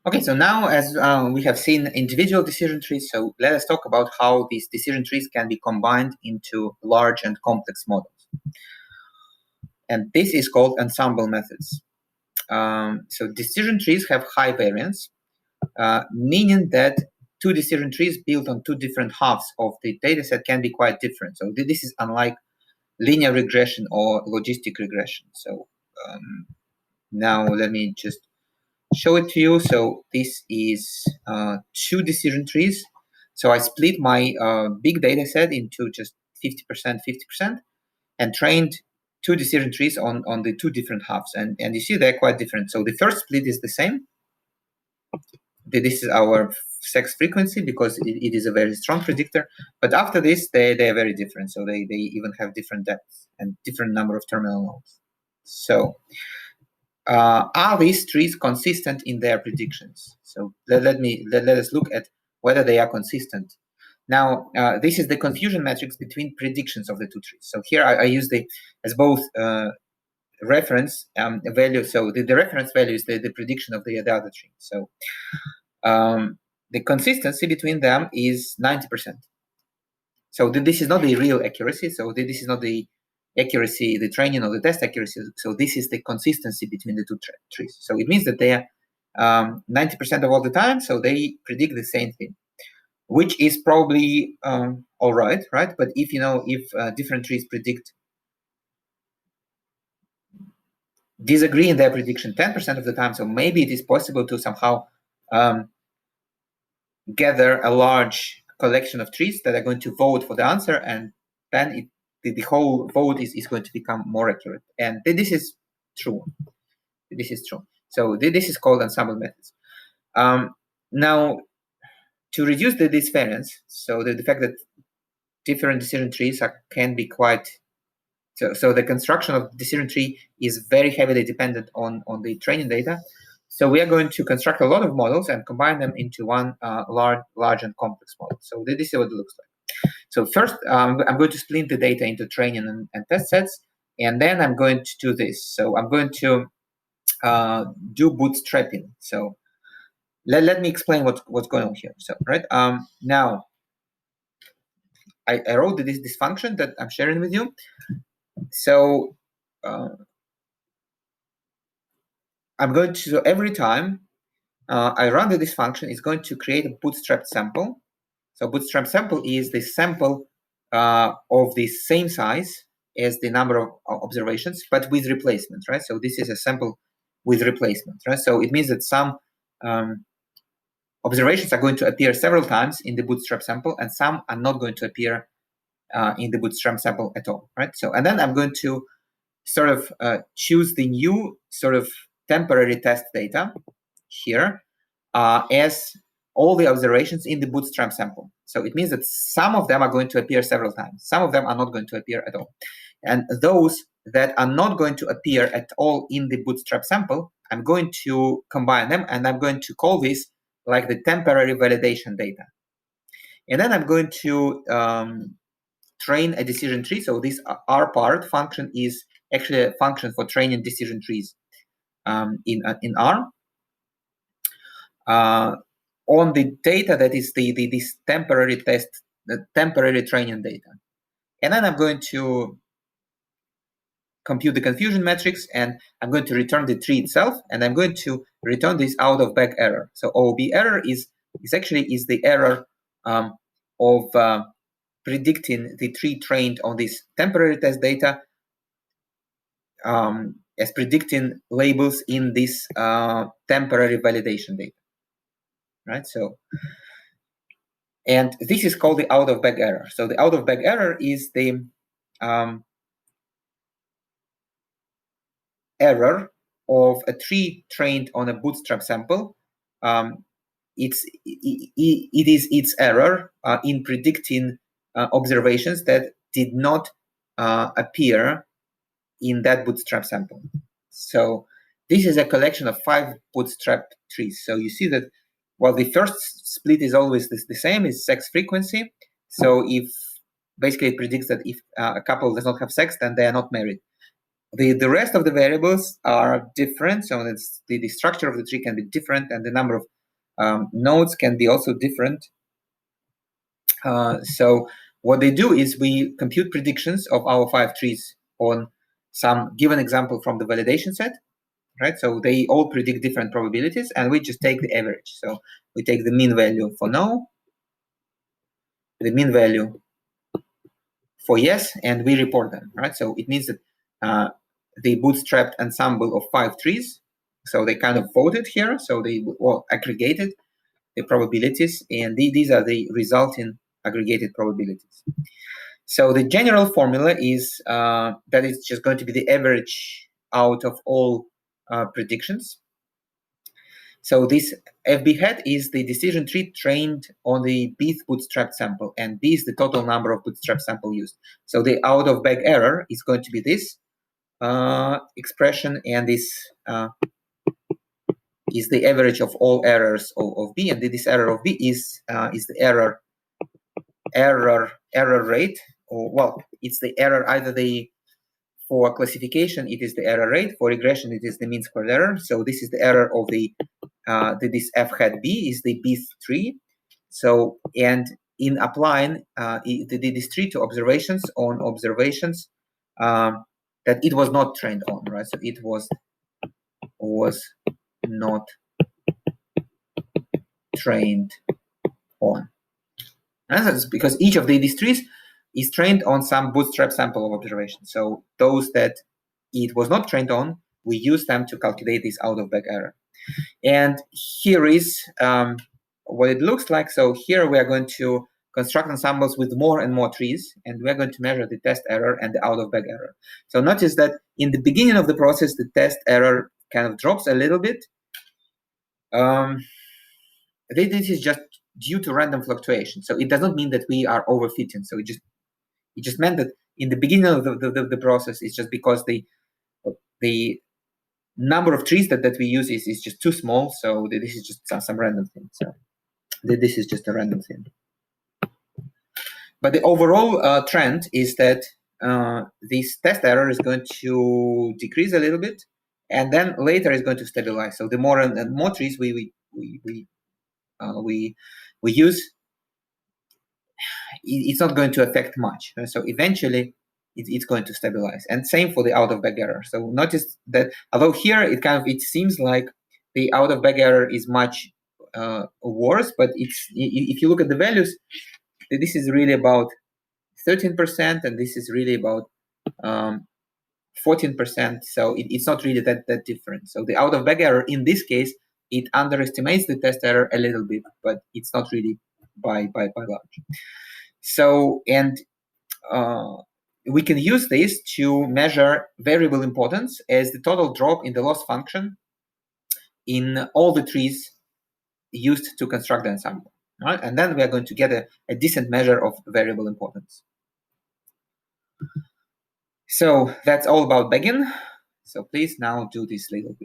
Okay, so now as we have seen individual decision trees, so let us talk about how these decision trees can be combined into large and complex models. And this is called ensemble methods. So decision trees have high variance, meaning that two decision trees built on two different halves of the dataset can be quite different. So this is unlike linear regression or logistic regression. So now let me just show it to you. So this is two decision trees. So I split my big data set into just 50%, 50%, and trained two decision trees on the two different halves. And you see they're quite different. So the first split is the same. This is our sex frequency because it is a very strong predictor. But after this, they are very different. So they even have different depths and different number of terminal nodes. So are these trees consistent in their predictions? So let us look at whether they are consistent. Now, this is the confusion matrix between predictions of the two trees. So here I use the as both reference value. So the reference value is the prediction of the other tree. So the consistency between them is 90%. So this is not the real accuracy. So this is not the accuracy, the training of the test accuracy. So this is the consistency between the two trees. So it means that they are 90% of all the time. So they predict the same thing, which is probably all right, right? But if different trees disagree in their prediction 10% of the time, so maybe it is possible to somehow gather a large collection of trees that are going to vote for the answer, and then the whole vote is going to become more accurate. And this is true. This is true. So this is called ensemble methods. Now, to reduce this variance, so the fact that different decision trees can be quite so the construction of decision tree is very heavily dependent on the training data. So we are going to construct a lot of models and combine them into one large and complex model. So this is what it looks like. So first, I'm going to split the data into training and test sets, and then I'm going to do this. So I'm going to do bootstrapping. So let me explain what's going on here. So right now, I wrote this function that I'm sharing with you. So I'm going to, so every time I run this function, it's going to create a bootstrap sample. So bootstrap sample is the sample of the same size as the number of observations, but with replacement, right? So this is a sample with replacement, right? So it means that some observations are going to appear several times in the bootstrap sample, and some are not going to appear in the bootstrap sample at all, right? So, and then I'm going to sort of choose the new sort of temporary test data here as all the observations in the bootstrap sample. So it means that some of them are going to appear several times. Some of them are not going to appear at all. And those that are not going to appear at all in the bootstrap sample, I'm going to combine them, and I'm going to call this like the temporary validation data. And then I'm going to train a decision tree. So this R part function is actually a function for training decision trees in R. On the data that is this temporary test, the temporary training data. And then I'm going to compute the confusion matrix, and I'm going to return the tree itself, and I'm going to return this out-of-bag error. So OOB error is the error of predicting the tree trained on this temporary test data as predicting labels in this temporary validation data, right? So, and this is called the out-of-bag error. So the out-of-bag error is the error of a tree trained on a bootstrap sample. It is its error in predicting observations that did not appear in that bootstrap sample. So this is a collection of 5 bootstrap trees. So you see that while the first split is always the same, is sex frequency. So if basically it predicts that if a couple does not have sex, then they are not married. The rest of the variables are different. So it's the structure of the tree can be different, and the number of Nodes can be also different. So what they do is we compute predictions of our 5 trees on some given example from the validation set, right? So they all predict different probabilities, and we just take the average. So we take the mean value for no, the mean value for yes, and we report them, right? So it means that they bootstrapped ensemble of 5 trees. So they kind of voted here. So they all aggregated the probabilities, and these are the resulting aggregated probabilities. So the general formula is that it's just going to be the average out of all predictions. So this FB hat is the decision tree trained on the bth bootstrap sample, and B is the total number of bootstrap sample used. So the out-of-bag error is going to be this expression, and this is the average of all errors of B, and this error of B is the error rate, or well, it's the error either for classification it is the error rate, for regression it is the mean squared error. So this is the error of this f hat B is the bth tree. So and in applying this tree to observations that it was not trained on, right? So it was not trained on. And that's because each of these trees is trained on some bootstrap sample of observation. So those that it was not trained on, we use them to calculate this out-of-bag error. And here is what it looks like. So here we are going to construct ensembles with more and more trees, and we're going to measure the test error and the out-of-bag error. So notice that in the beginning of the process, the test error kind of drops a little bit. This is just due to random fluctuation. So it does not mean that we are overfitting. So it just meant that in the beginning of the process, it's just because the number of trees that we use is just too small. So this is just some random thing. So this is just a random thing. But the overall trend is that this test error is going to decrease a little bit, and then later is going to stabilize. So the more and more trees we use, it's not going to affect much. So eventually it's going to stabilize. And same for the out-of-bag error. So notice that although here it seems like the out-of-bag error is much worse, but if you look at the values, this is really about 13%, and this is really about 14%. So it's not really that different. So the out-of-bag error in this case, it underestimates the test error a little bit, but it's not really by large. So and we can use this to measure variable importance as the total drop in the loss function in all the trees used to construct the ensemble. Right? And then we are going to get a decent measure of variable importance. So that's all about bagging. So please now do this little quiz.